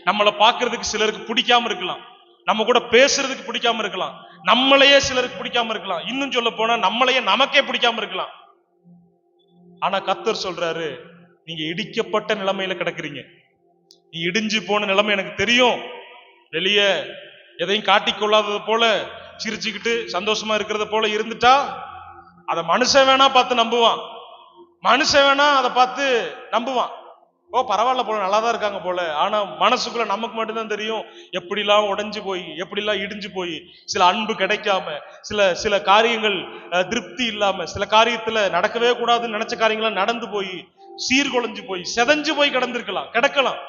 நம்மளை பாக்குறதுக்கு சிலருக்கு பிடிக்காம இருக்கலாம், நம்ம கூட பேசுறதுக்கு பிடிக்காம இருக்கலாம், நம்மளையே சிலருக்கு பிடிக்காம இருக்கலாம், இன்னும் சொல்ல போனா நம்மளையே நமக்கே பிடிக்காம இருக்கலாம். ஆனா கர்த்தர் சொல்றாரு, நீங்க இடிக்கப்பட்ட நிலைமையில கிடக்குறீங்க, நீ இடிஞ்சு போன நிலைமை எனக்கு தெரியும். வெளியே எதையும் காட்டிக்கொள்ளாதது போல சிரிச்சுக்கிட்டு சந்தோஷமா இருக்கிறத போல இருந்துட்டா அத மனுஷன் வேணா பார்த்து நம்புவான், மனுஷன் வேணா அதை பார்த்து நம்புவான். ஓ பரவாயில்ல போல, நல்லாதான் இருக்காங்க போல. ஆனா மனசுக்குள்ள நமக்கு மட்டும்தான் தெரியும் எப்படிலாம் உடைஞ்சு போய், எப்படிலாம் இடிஞ்சு போய், சில அன்பு கிடைக்காம, சில சில காரியங்கள் திருப்தி இல்லாம, சில காரியத்துல நடக்கவே கூடாதுன்னு நினைச்ச காரியங்களாம் நடந்து போய், சீர்குலைஞ்சு போய், செதஞ்சு போய் கிடக்கலாம்.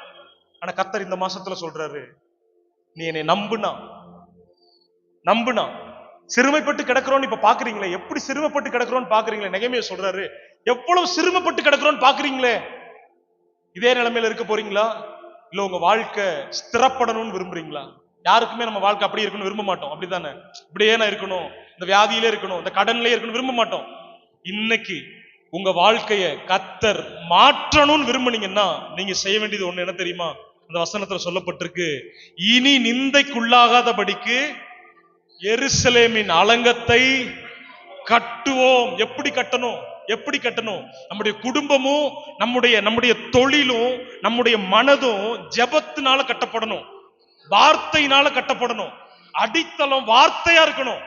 ஆனா கர்த்தர் இந்த மாசத்துல சொல்றாரு, நீ என்னை நம்புனா சிறுமைப்பட்டு கிடக்கிறோன்னு இப்ப பாக்குறீங்களே, எப்படி சிறுமைப்பட்டு கிடக்கிறோன்னு பாக்குறீங்களே. நெகேமியா சொல்றாரு, எவ்வளவு சிறுமைப்பட்டு கிடக்கிறோன்னு பாக்குறீங்களே, இதே நிலைமையில இருக்க போறீங்களா? இல்ல உங்க வாழ்க்கை ஸ்திரப்படணும்னு விரும்புறீங்களா? யாருக்குமே நம்ம வாழ்க்கை அப்படி இருக்கணும்னு விரும்ப மாட்டோம், அப்படித்தானே? இப்படியே நான் இருக்கணும், இந்த வியாதியிலே இருக்கணும், இந்த கடன்லயே இருக்கணும் விரும்ப மாட்டோம். இன்னைக்கு உங்க வாழ்க்கைய கர்த்தர் மாற்றணும்னு விரும்புனீங்கன்னா நீங்க செய்ய வேண்டியது ஒண்ணு என்ன தெரியுமா? அந்த வசனத்துல சொல்லப்பட்டிருக்கு, இனி நிந்தைக்குள்ளாகாதபடிக்கு எருசலேமின் அலங்கத்தை கட்டுவோம். எப்படி கட்டணும்? நம்முடைய குடும்பமும், நம்முடைய தொழிலும், நம்முடைய மனதும் ஜெபத்தினால கட்டப்படணும், வார்த்தையினால கட்டப்படணும். அடித்தளம் வார்த்தையா இருக்கணும்.